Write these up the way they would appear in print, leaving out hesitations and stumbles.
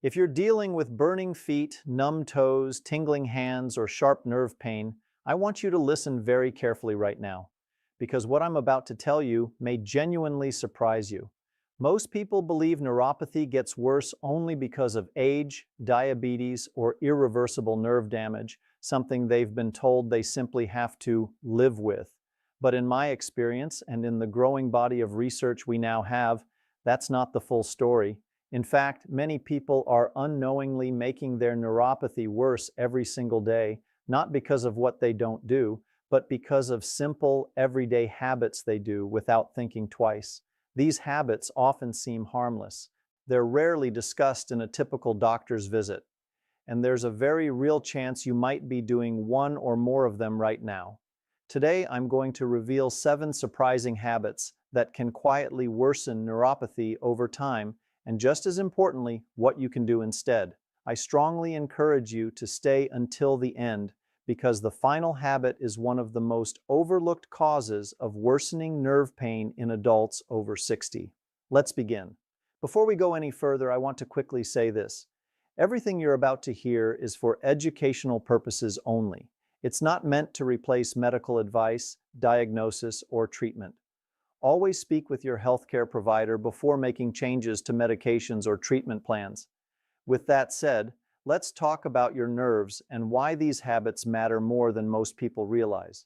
If you're dealing with burning feet, numb toes, tingling hands, or sharp nerve pain, I want you to listen very carefully right now, because what I'm about to tell you may genuinely surprise you. Most people believe neuropathy gets worse only because of age, diabetes, or irreversible nerve damage, something they've been told they simply have to live with. But in my experience, and in the growing body of research we now have, that's not the full story. In fact, many people are unknowingly making their neuropathy worse every single day, not because of what they don't do, but because of simple, everyday habits they do without thinking twice. These habits often seem harmless. They're rarely discussed in a typical doctor's visit, and there's a very real chance you might be doing one or more of them right now. Today, I'm going to reveal 7 surprising habits that can quietly worsen neuropathy over time, and just as importantly, what you can do instead. I strongly encourage you to stay until the end, because the final habit is one of the most overlooked causes of worsening nerve pain in adults over 60. Let's begin. Before we go any further, I want to quickly say this. Everything you're about to hear is for educational purposes only. It's not meant to replace medical advice, diagnosis, or treatment. Always speak with your healthcare provider before making changes to medications or treatment plans. With that said, let's talk about your nerves and why these habits matter more than most people realize.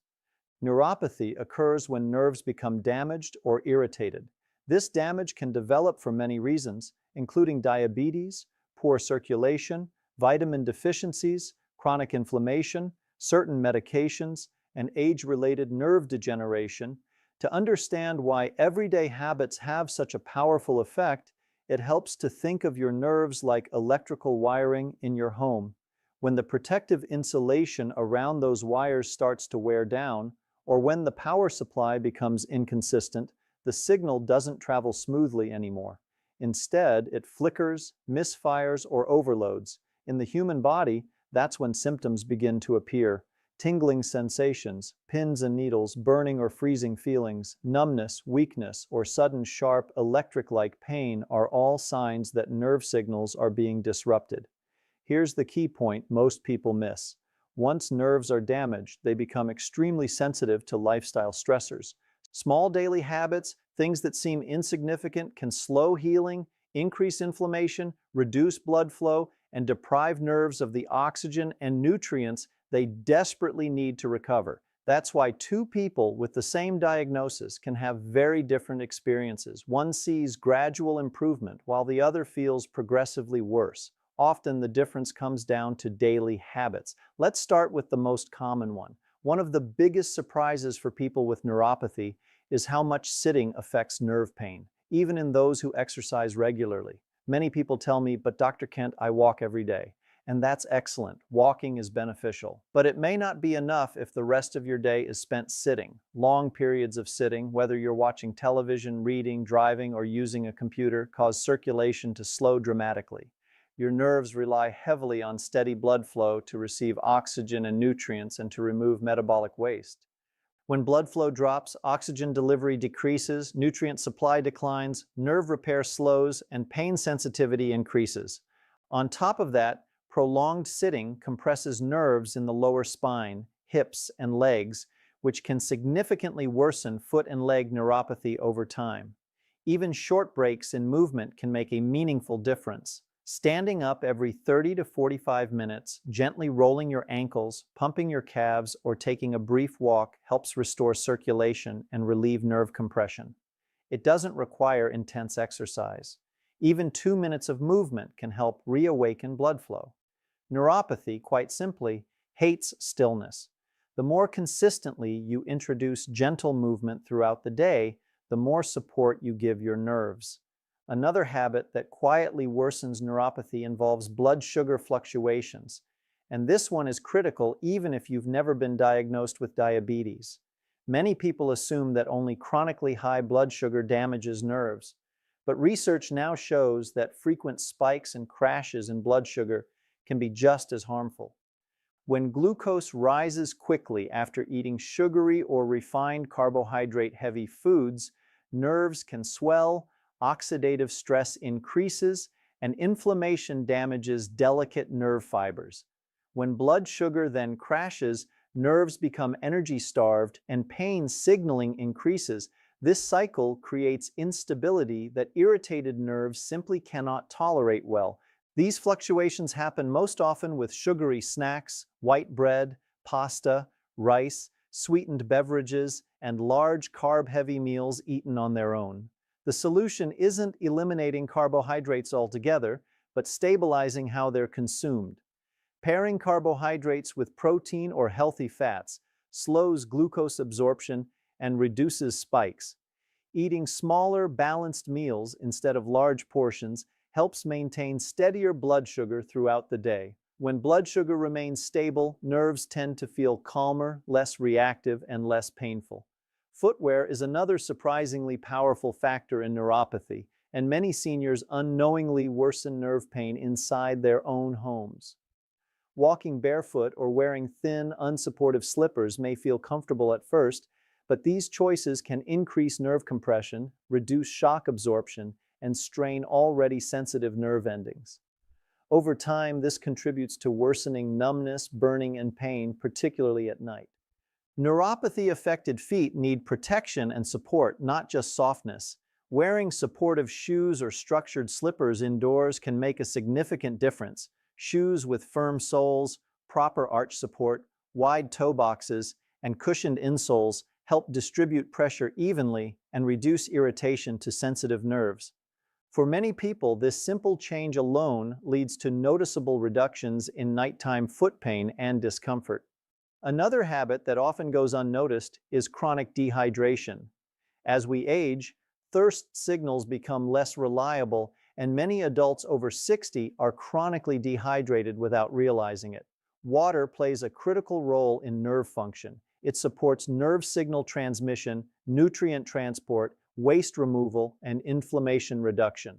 Neuropathy occurs when nerves become damaged or irritated. This damage can develop for many reasons, including diabetes, poor circulation, vitamin deficiencies, chronic inflammation, certain medications, and age-related nerve degeneration. To understand why everyday habits have such a powerful effect, it helps to think of your nerves like electrical wiring in your home. When the protective insulation around those wires starts to wear down, or when the power supply becomes inconsistent, the signal doesn't travel smoothly anymore. Instead, it flickers, misfires, or overloads. In the human body, that's when symptoms begin to appear. Tingling sensations, pins and needles, burning or freezing feelings, numbness, weakness, or sudden sharp electric-like pain are all signs that nerve signals are being disrupted. Here's the key point most people miss. Once nerves are damaged, they become extremely sensitive to lifestyle stressors. Small daily habits, things that seem insignificant, can slow healing, increase inflammation, reduce blood flow, and deprive nerves of the oxygen and nutrients they desperately need to recover. That's why 2 people with the same diagnosis can have very different experiences. One sees gradual improvement while the other feels progressively worse. Often the difference comes down to daily habits. Let's start with the most common one. One of the biggest surprises for people with neuropathy is how much sitting affects nerve pain, even in those who exercise regularly. Many people tell me, "But Dr. Kent, I walk every day." And that's excellent. Walking is beneficial. But it may not be enough if the rest of your day is spent sitting. Long periods of sitting, whether you're watching television, reading, driving, or using a computer, cause circulation to slow dramatically. Your nerves rely heavily on steady blood flow to receive oxygen and nutrients and to remove metabolic waste. When blood flow drops, oxygen delivery decreases, nutrient supply declines, nerve repair slows, and pain sensitivity increases. On top of that, prolonged sitting compresses nerves in the lower spine, hips, and legs, which can significantly worsen foot and leg neuropathy over time. Even short breaks in movement can make a meaningful difference. Standing up every 30 to 45 minutes, gently rolling your ankles, pumping your calves, or taking a brief walk helps restore circulation and relieve nerve compression. It doesn't require intense exercise. Even 2 minutes of movement can help reawaken blood flow. Neuropathy, quite simply, hates stillness. The more consistently you introduce gentle movement throughout the day, the more support you give your nerves. Another habit that quietly worsens neuropathy involves blood sugar fluctuations, and this one is critical even if you've never been diagnosed with diabetes. Many people assume that only chronically high blood sugar damages nerves, but research now shows that frequent spikes and crashes in blood sugar can be just as harmful. When glucose rises quickly after eating sugary or refined carbohydrate-heavy foods, nerves can swell, oxidative stress increases, and inflammation damages delicate nerve fibers. When blood sugar then crashes, nerves become energy-starved and pain signaling increases. This cycle creates instability that irritated nerves simply cannot tolerate well. These fluctuations happen most often with sugary snacks, white bread, pasta, rice, sweetened beverages, and large carb-heavy meals eaten on their own. The solution isn't eliminating carbohydrates altogether, but stabilizing how they're consumed. Pairing carbohydrates with protein or healthy fats slows glucose absorption and reduces spikes. Eating smaller, balanced meals instead of large portions helps maintain steadier blood sugar throughout the day. When blood sugar remains stable, nerves tend to feel calmer, less reactive, and less painful. Footwear is another surprisingly powerful factor in neuropathy, and many seniors unknowingly worsen nerve pain inside their own homes. Walking barefoot or wearing thin, unsupportive slippers may feel comfortable at first, but these choices can increase nerve compression, reduce shock absorption, and strain already sensitive nerve endings. Over time, this contributes to worsening numbness, burning, and pain, particularly at night. Neuropathy-affected feet need protection and support, not just softness. Wearing supportive shoes or structured slippers indoors can make a significant difference. Shoes with firm soles, proper arch support, wide toe boxes, and cushioned insoles help distribute pressure evenly and reduce irritation to sensitive nerves. For many people, this simple change alone leads to noticeable reductions in nighttime foot pain and discomfort. Another habit that often goes unnoticed is chronic dehydration. As we age, thirst signals become less reliable, and many adults over 60 are chronically dehydrated without realizing it. Water plays a critical role in nerve function. It supports nerve signal transmission, nutrient transport, waste removal, and inflammation reduction.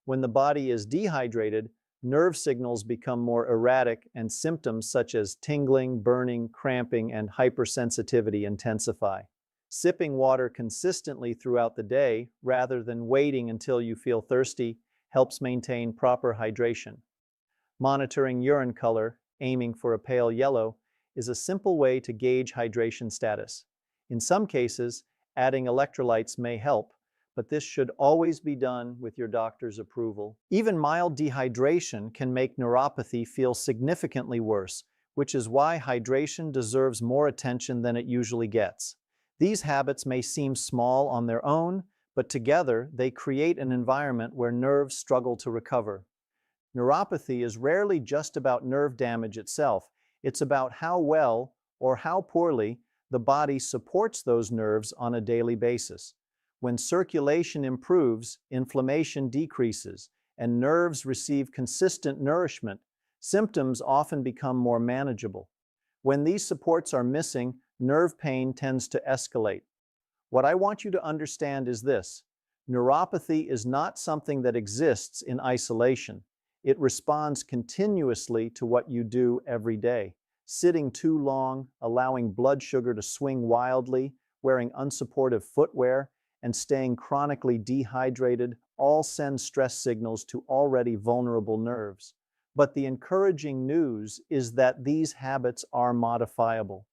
When the body is dehydrated, nerve signals become more erratic and symptoms such as tingling, burning, cramping, and hypersensitivity intensify. Sipping water consistently throughout the day, rather than waiting until you feel thirsty, helps maintain proper hydration. Monitoring urine color, aiming for a pale yellow, is a simple way to gauge hydration status. In some cases, adding electrolytes may help, but this should always be done with your doctor's approval. Even mild dehydration can make neuropathy feel significantly worse, which is why hydration deserves more attention than it usually gets. These habits may seem small on their own, but together they create an environment where nerves struggle to recover. Neuropathy is rarely just about nerve damage itself. It's about how well or how poorly the body supports those nerves on a daily basis. When circulation improves, inflammation decreases, and nerves receive consistent nourishment, symptoms often become more manageable. When these supports are missing, nerve pain tends to escalate. What I want you to understand is this: neuropathy is not something that exists in isolation. It responds continuously to what you do every day. Sitting too long, allowing blood sugar to swing wildly, wearing unsupportive footwear, and staying chronically dehydrated all send stress signals to already vulnerable nerves. But the encouraging news is that these habits are modifiable.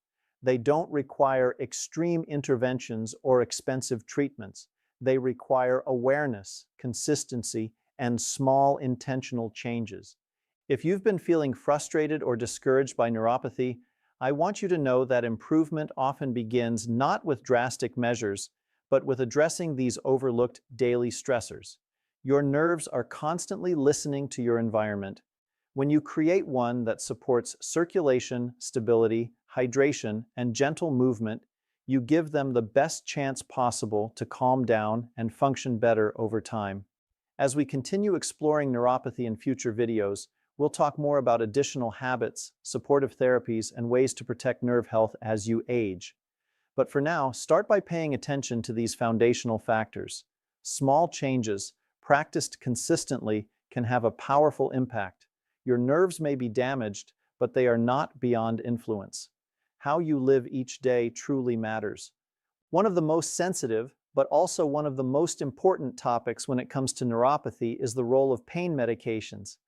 They don't require extreme interventions or expensive treatments. They require awareness, consistency, and small intentional changes. If you've been feeling frustrated or discouraged by neuropathy, I want you to know that improvement often begins not with drastic measures, but with addressing these overlooked daily stressors. Your nerves are constantly listening to your environment. When you create one that supports circulation, stability, hydration, and gentle movement, you give them the best chance possible to calm down and function better over time. As we continue exploring neuropathy in future videos, we'll talk more about additional habits, supportive therapies, and ways to protect nerve health as you age. But for now, start by paying attention to these foundational factors. Small changes, practiced consistently, can have a powerful impact. Your nerves may be damaged, but they are not beyond influence. How you live each day truly matters. One of the most sensitive, but also one of the most important topics when it comes to neuropathy is the role of pain medications.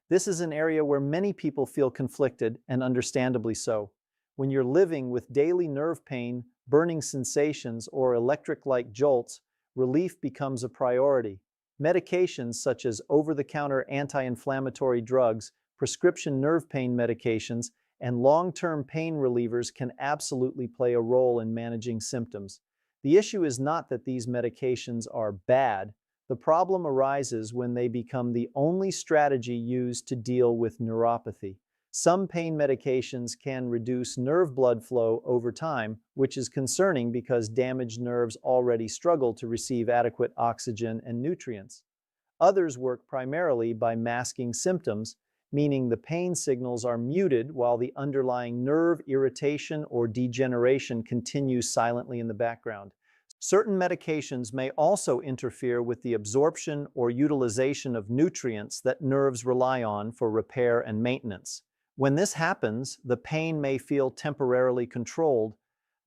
This is an area where many people feel conflicted, and understandably so. When you're living with daily nerve pain, burning sensations, or electric-like jolts, relief becomes a priority. Medications such as over-the-counter anti-inflammatory drugs, prescription nerve pain medications, and long-term pain relievers can absolutely play a role in managing symptoms. The issue is not that these medications are bad. The problem arises when they become the only strategy used to deal with neuropathy. Some pain medications can reduce nerve blood flow over time, which is concerning because damaged nerves already struggle to receive adequate oxygen and nutrients. Others work primarily by masking symptoms, meaning the pain signals are muted while the underlying nerve irritation or degeneration continues silently in the background. Certain medications may also interfere with the absorption or utilization of nutrients that nerves rely on for repair and maintenance. When this happens, the pain may feel temporarily controlled,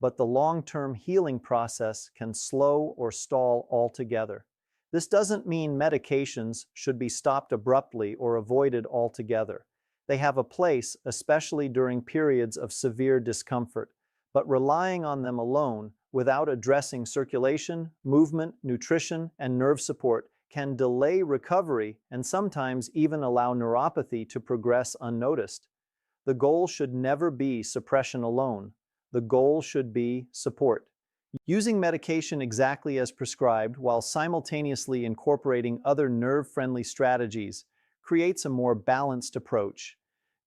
but the long-term healing process can slow or stall altogether. This doesn't mean medications should be stopped abruptly or avoided altogether. They have a place, especially during periods of severe discomfort, but relying on them alone, without addressing circulation, movement, nutrition, and nerve support, can delay recovery and sometimes even allow neuropathy to progress unnoticed. The goal should never be suppression alone. The goal should be support. Using medication exactly as prescribed while simultaneously incorporating other nerve-friendly strategies creates a more balanced approach.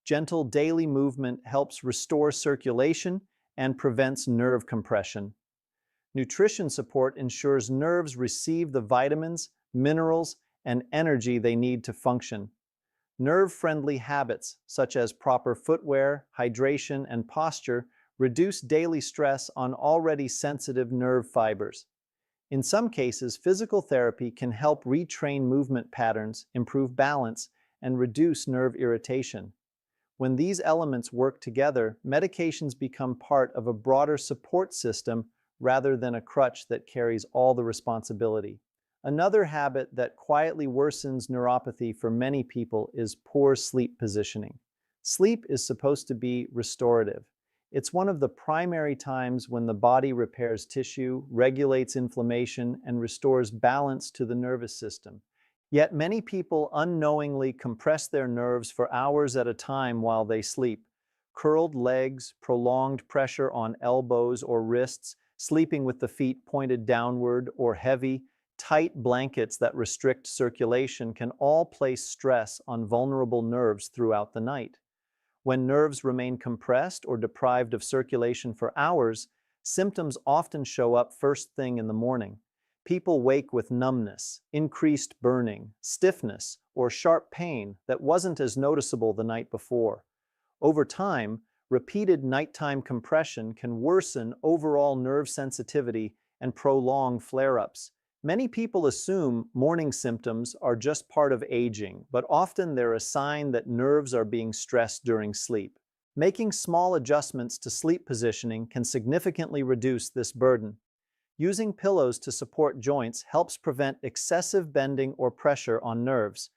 Gentle daily movement helps restore circulation and prevents nerve compression. Nutrition support ensures nerves receive the vitamins, minerals, and energy they need to function. Nerve-friendly habits, such as proper footwear, hydration, and posture, reduce daily stress on already sensitive nerve fibers. In some cases, physical therapy can help retrain movement patterns, improve balance, and reduce nerve irritation. When these elements work together, medications become part of a broader support system rather than a crutch that carries all the responsibility. Another habit that quietly worsens neuropathy for many people is poor sleep positioning. Sleep is supposed to be restorative. It's one of the primary times when the body repairs tissue, regulates inflammation, and restores balance to the nervous system. Yet many people unknowingly compress their nerves for hours at a time while they sleep. Curled legs, prolonged pressure on elbows or wrists, sleeping with the feet pointed downward, or heavy, tight blankets that restrict circulation can all place stress on vulnerable nerves throughout the night. When nerves remain compressed or deprived of circulation for hours, symptoms often show up first thing in the morning. People wake with numbness, increased burning, stiffness, or sharp pain that wasn't as noticeable the night before. Over time, repeated nighttime compression can worsen overall nerve sensitivity and prolong flare-ups. Many people assume morning symptoms are just part of aging, but often they're a sign that nerves are being stressed during sleep. Making small adjustments to sleep positioning can significantly reduce this burden. Using pillows to support joints helps prevent excessive bending or pressure on nerves.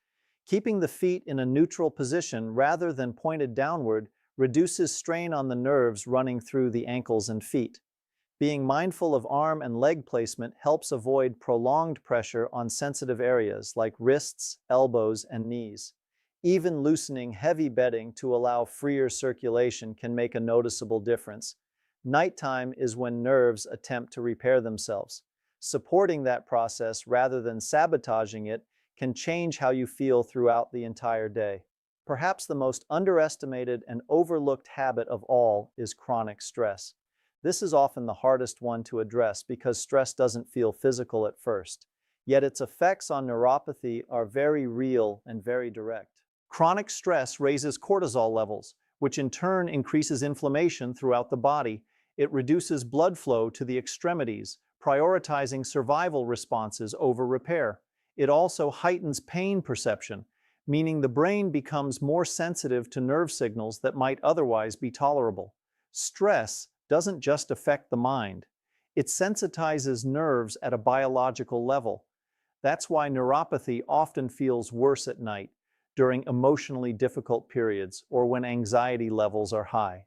Keeping the feet in a neutral position rather than pointed downward reduces strain on the nerves running through the ankles and feet. Being mindful of arm and leg placement helps avoid prolonged pressure on sensitive areas like wrists, elbows, and knees. Even loosening heavy bedding to allow freer circulation can make a noticeable difference. Nighttime is when nerves attempt to repair themselves. Supporting that process rather than sabotaging it can change how you feel throughout the entire day. Perhaps the most underestimated and overlooked habit of all is chronic stress. This is often the hardest one to address because stress doesn't feel physical at first. Yet its effects on neuropathy are very real and very direct. Chronic stress raises cortisol levels, which in turn increases inflammation throughout the body. It reduces blood flow to the extremities, prioritizing survival responses over repair. It also heightens pain perception, meaning the brain becomes more sensitive to nerve signals that might otherwise be tolerable. Stress doesn't just affect the mind. It sensitizes nerves at a biological level. That's why neuropathy often feels worse at night, during emotionally difficult periods, or when anxiety levels are high.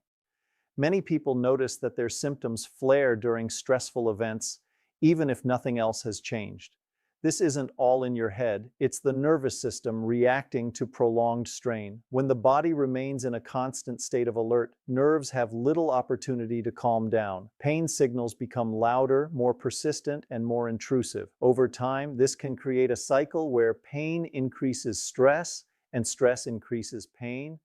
Many people notice that their symptoms flare during stressful events, even if nothing else has changed. This isn't all in your head, it's the nervous system reacting to prolonged strain. When the body remains in a constant state of alert, nerves have little opportunity to calm down. Pain signals become louder, more persistent, and more intrusive. Over time, this can create a cycle where pain increases stress and stress increases pain.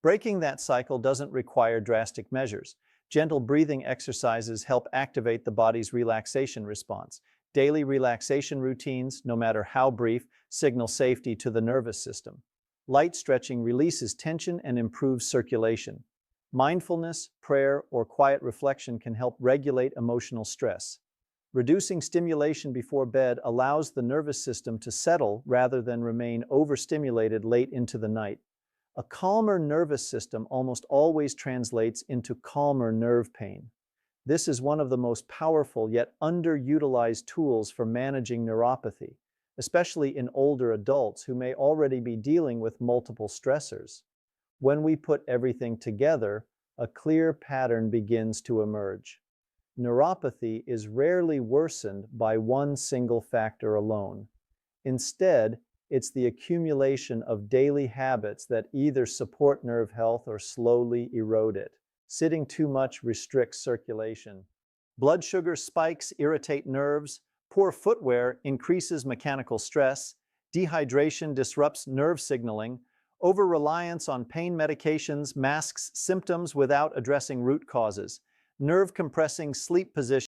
Breaking that cycle doesn't require drastic measures. Gentle breathing exercises help activate the body's relaxation response. Daily relaxation routines, no matter how brief, signal safety to the nervous system. Light stretching releases tension and improves circulation. Mindfulness, prayer, or quiet reflection can help regulate emotional stress. Reducing stimulation before bed allows the nervous system to settle rather than remain overstimulated late into the night. A calmer nervous system almost always translates into calmer nerve pain. This is one of the most powerful yet underutilized tools for managing neuropathy, especially in older adults who may already be dealing with multiple stressors. When we put everything together, a clear pattern begins to emerge. Neuropathy is rarely worsened by one single factor alone. Instead, it's the accumulation of daily habits that either support nerve health or slowly erode it. Sitting too much restricts circulation. Blood sugar spikes irritate nerves. Poor footwear increases mechanical stress. Dehydration disrupts nerve signaling. Over-reliance on pain medications masks symptoms without addressing root causes. Nerve-compressing sleep positions